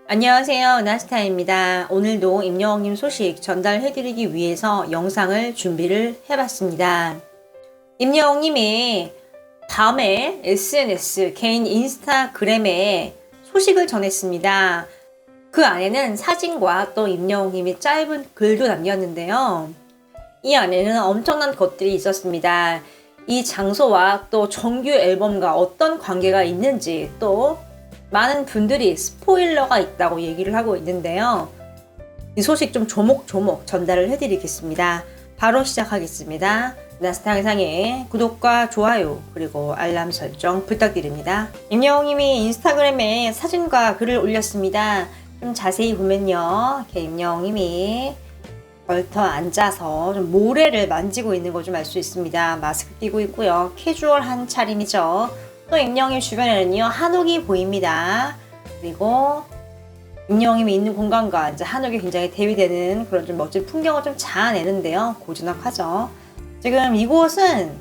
안녕하세요. 나스타입니다. 오늘도 임영웅님 소식 전달해드리기 위해서 영상을 준비를 해봤습니다. 임영웅님이 밤에 SNS, 개인 인스타그램에 소식을 전했습니다. 그 안에는 사진과 또 임영웅님이 짧은 글도 남겼는데요. 이 안에는 엄청난 것들이 있었습니다. 이 장소와 또 정규 앨범과 어떤 관계가 있는지, 또 많은 분들이 스포일러가 있다고 얘기를 하고 있는데요. 이 소식 좀 조목조목 전달을 해드리겠습니다. 바로 시작하겠습니다. 나스타 영상에 구독과 좋아요 그리고 알람 설정 부탁드립니다. 임영웅님이 인스타그램에 사진과 글을 올렸습니다. 좀 자세히 보면요, 이렇게 임영웅님이 걸터 앉아서 좀 모래를 만지고 있는 걸 좀 알 수 있습니다. 마스크 끼고 있고요. 캐주얼한 차림이죠. 또 임영웅님 주변에는요, 한옥이 보입니다. 그리고 임영웅님이 있는 공간과 이제 한옥이 굉장히 대비되는 그런 좀 멋진 풍경을 좀 자아내는데요. 고즈넉하죠. 지금 이곳은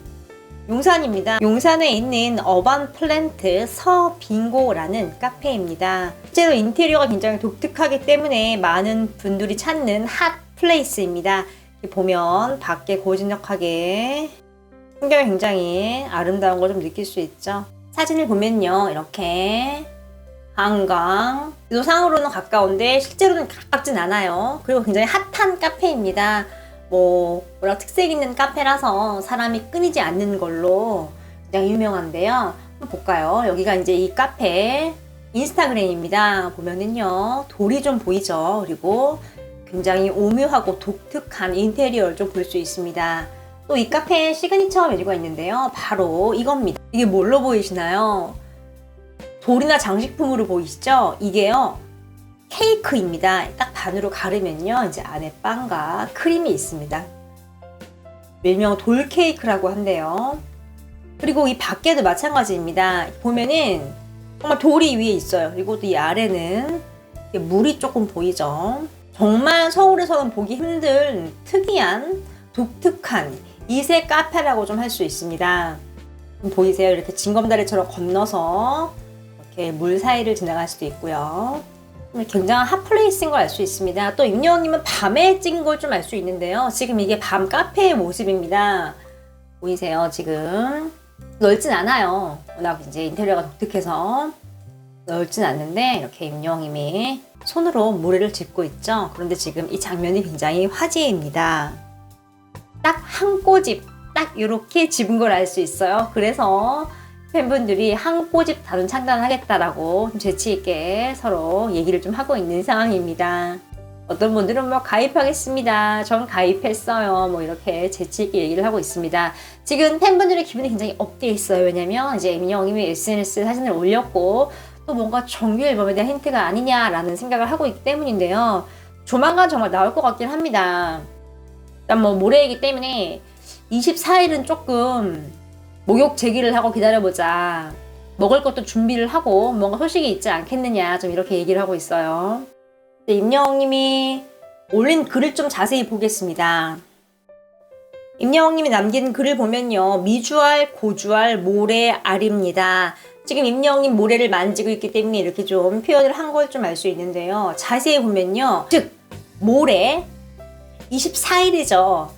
용산입니다. 용산에 있는 어반 플랜트 서빙고라는 카페입니다. 실제로 인테리어가 굉장히 독특하기 때문에 많은 분들이 찾는 핫 플레이스입니다. 보면 밖에 고즈넉하게 풍경이 굉장히 아름다운 걸 좀 느낄 수 있죠. 사진을 보면요, 이렇게 한강, 지도상으로는 가까운데 실제로는 가깝진 않아요. 그리고 굉장히 핫한 카페입니다. 뭐라 특색 있는 카페라서 사람이 끊이지 않는 걸로 굉장히 유명한데요. 한번 볼까요? 여기가 이제 이 카페 인스타그램입니다. 보면은요, 돌이 좀 보이죠. 그리고 굉장히 오묘하고 독특한 인테리어를 좀 볼 수 있습니다. 또 이 카페에 시그니처 메뉴가 있는데요. 바로 이겁니다. 이게 뭘로 보이시나요? 돌이나 장식품으로 보이시죠? 이게요, 케이크입니다. 딱 반으로 가르면요, 이제 안에 빵과 크림이 있습니다. 일명 돌 케이크라고 한대요. 그리고 이 밖에도 마찬가지입니다. 보면은 정말 돌이 위에 있어요. 그리고 또 이 아래는 물이 조금 보이죠? 정말 서울에서는 보기 힘든 특이한 독특한 이색 카페라고 좀 할 수 있습니다. 보이세요? 이렇게 징검다리처럼 건너서 이렇게 물 사이를 지나갈 수도 있고요. 굉장한 핫플레이스인 걸 알 수 있습니다. 또 임영웅님은 밤에 찍은 걸 좀 알 수 있는데요. 지금 이게 밤 카페의 모습입니다. 보이세요? 지금 넓진 않아요. 워낙 이제 인테리어가 독특해서 넓진 않는데 이렇게 임영웅님이 손으로 모래를 짚고 있죠. 그런데 지금 이 장면이 굉장히 화제입니다. 딱 한 꼬집, 딱 이렇게 집은 걸 알 수 있어요. 그래서 팬분들이 한 꼬집 다룬 창단하겠다라고 좀 재치있게 서로 얘기를 좀 하고 있는 상황입니다. 어떤 분들은 뭐 가입하겠습니다, 전 가입했어요, 뭐 이렇게 재치있게 얘기를 하고 있습니다. 지금 팬분들의 기분이 굉장히 업되어 있어요. 왜냐면 이제 임영웅님이 SNS 사진을 올렸고 또 뭔가 정규 앨범에 대한 힌트가 아니냐라는 생각을 하고 있기 때문인데요. 조만간 정말 나올 것 같긴 합니다. 일단 뭐 모레이기 때문에 24일은 조금 목욕 제기를 하고 기다려보자. 먹을 것도 준비를 하고 뭔가 소식이 있지 않겠느냐, 좀 이렇게 얘기를 하고 있어요. 임영웅님이 올린 글을 좀 자세히 보겠습니다. 임영웅님이 남긴 글을 보면요, 미주알, 고주알, 모래, 알입니다. 지금 임영웅님 모래를 만지고 있기 때문에 이렇게 좀 표현을 한 걸 좀 알 수 있는데요. 자세히 보면요, 즉 모레 24일이죠.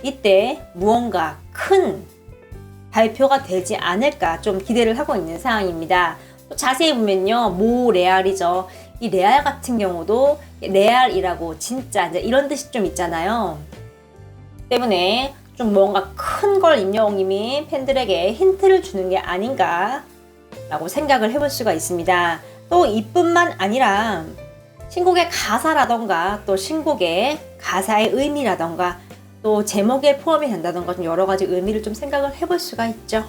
이때 무언가 큰 발표가 되지 않을까 좀 기대를 하고 있는 상황입니다. 또 자세히 보면요, 모레알이죠. 이 레알 같은 경우도 레알이라고 진짜 이제 이런 뜻이 좀 있잖아요. 때문에 좀 뭔가 큰 걸 임영웅님이 팬들에게 힌트를 주는 게 아닌가 라고 생각을 해볼 수가 있습니다. 또 이뿐만 아니라 신곡의 가사라던가 또 신곡의 가사의 의미라던가 또 제목에 포함이 된다던가 좀 여러 가지 의미를 좀 생각을 해볼 수가 있죠.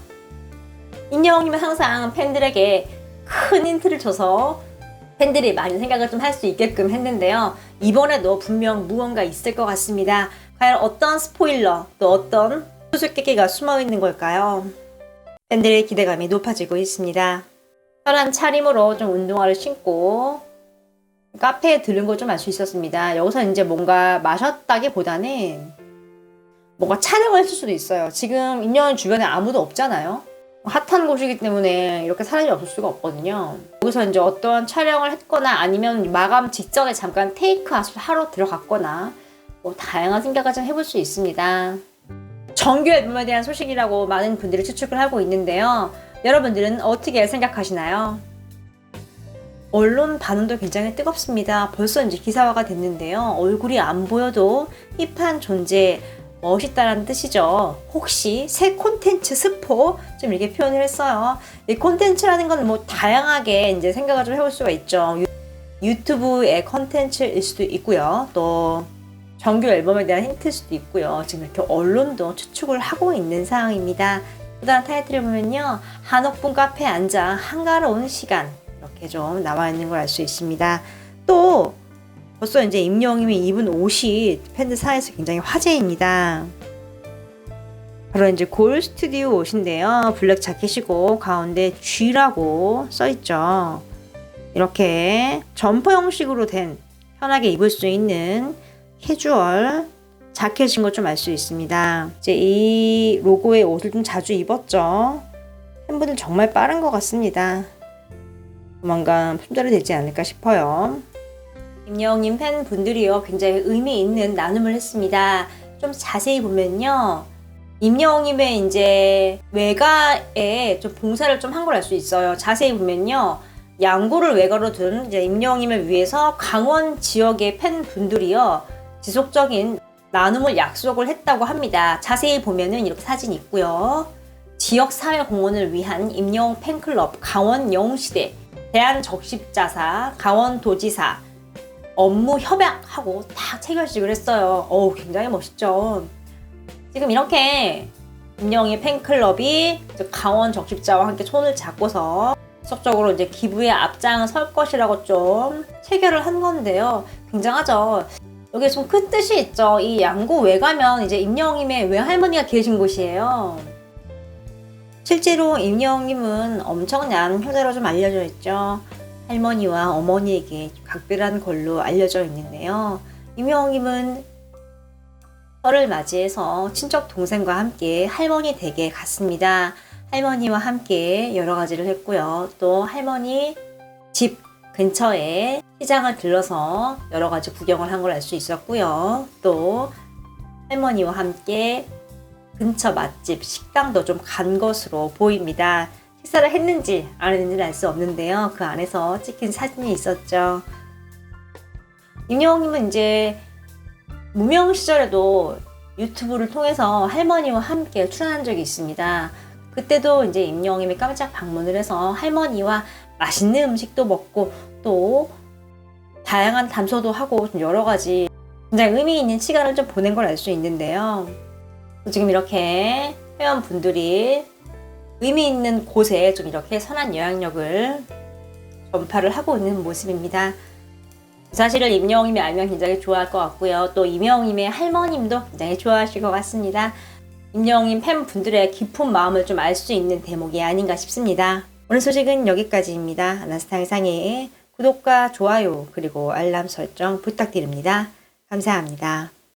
임영웅님은 항상 팬들에게 큰 힌트를 줘서 팬들이 많이 생각을 좀 할 수 있게끔 했는데요. 이번에도 분명 무언가 있을 것 같습니다. 과연 어떤 스포일러, 또 어떤 수수께끼가 숨어 있는 걸까요? 팬들의 기대감이 높아지고 있습니다. 편한 차림으로 좀 운동화를 신고 카페에 들른 걸 좀 알 수 있었습니다. 여기서 이제 뭔가 마셨다기보다는 뭔가 촬영을 했을 수도 있어요. 지금 임영웅 주변에 아무도 없잖아요. 핫한 곳이기 때문에 이렇게 사람이 없을 수가 없거든요. 여기서 이제 어떠한 촬영을 했거나 아니면 마감 직전에 잠깐 테이크아웃을 하러 들어갔거나 뭐 다양한 생각을 좀 해볼 수 있습니다. 정규 앨범에 대한 소식이라고 많은 분들이 추측을 하고 있는데요. 여러분들은 어떻게 생각하시나요? 언론 반응도 굉장히 뜨겁습니다. 벌써 이제 기사화가 됐는데요. 얼굴이 안 보여도 힙한 존재, 멋있다라는 뜻이죠. 혹시 새 콘텐츠 스포 좀 이렇게 표현을 했어요. 이 콘텐츠라는 건 뭐 다양하게 이제 생각을 좀 해볼 수가 있죠. 유튜브의 콘텐츠일 수도 있고요. 또 정규 앨범에 대한 힌트일 수도 있고요. 지금 이렇게 언론도 추측을 하고 있는 상황입니다. 그다음 타이틀을 보면요. 한옥분 카페에 앉아 한가로운 시간 이렇게 좀 나와 있는 걸 알 수 있습니다. 또 벌써 이제 임영웅님이 입은 옷이 팬들 사이에서 굉장히 화제입니다. 바로 이제 골 스튜디오 옷인데요. 블랙 자켓이고 가운데 G라고 써있죠. 이렇게 점퍼 형식으로 된 편하게 입을 수 있는 캐주얼 자켓인 걸 좀 알 수 있습니다. 이제 이 로고의 옷을 좀 자주 입었죠. 팬분들 정말 빠른 것 같습니다. 조만간 품절이 되지 않을까 싶어요. 임영웅님 팬분들이요 굉장히 의미 있는 나눔을 했습니다. 좀 자세히 보면요. 임영웅님의 이제 외가에 좀 봉사를 좀 한 걸 알 수 있어요. 자세히 보면요. 양고를 외가로 둔 이제 임영웅님을 위해서 강원 지역의 팬분들이요. 지속적인 나눔을 약속을 했다고 합니다. 자세히 보면은 이렇게 사진이 있고요. 지역사회공헌을 위한 임영웅 팬클럽 강원 영웅시대 대한적십자사 강원도지사 업무 협약하고 딱 체결식을 했어요. 굉장히 멋있죠. 지금 이렇게 임영웅의 팬클럽이 강원 적십자와 함께 손을 잡고서 지속적으로 이제 기부에 앞장설 것이라고 좀 체결을 한 건데요. 굉장하죠. 여기에 좀 큰 뜻이 있죠. 이 양구 외가면 이제 임영웅님의 외할머니가 계신 곳이에요. 실제로 임영웅님은 엄청난 효자로 좀 알려져 있죠. 할머니와 어머니에게 각별한 걸로 알려져 있는데요. 임영웅님은 설을 맞이해서 친척 동생과 함께 할머니 댁에 갔습니다. 할머니와 함께 여러 가지를 했고요. 또 할머니 집 근처에 시장을 들러서 여러 가지 구경을 한 걸 알 수 있었고요. 또 할머니와 함께 근처 맛집, 식당도 좀 간 것으로 보입니다. 식사를 했는지 안 했는지는 알 수 없는데요. 그 안에서 찍힌 사진이 있었죠. 임영웅님은 이제 무명 시절에도 유튜브를 통해서 할머니와 함께 출연한 적이 있습니다. 그때도 이제 임영웅님이 깜짝 방문을 해서 할머니와 맛있는 음식도 먹고 또 다양한 담소도 하고 좀 여러 가지 굉장히 의미 있는 시간을 좀 보낸 걸 알 수 있는데요. 지금 이렇게 회원분들이 의미 있는 곳에 좀 이렇게 선한 영향력을 전파를 하고 있는 모습입니다. 사실을 임영웅님이 알면 굉장히 좋아할 것 같고요. 또 임영웅님의 할머님도 굉장히 좋아하실 것 같습니다. 임영웅님 팬분들의 깊은 마음을 좀 알 수 있는 대목이 아닌가 싶습니다. 오늘 소식은 여기까지입니다. 아나스타 상의 구독과 좋아요 그리고 알람 설정 부탁드립니다. 감사합니다.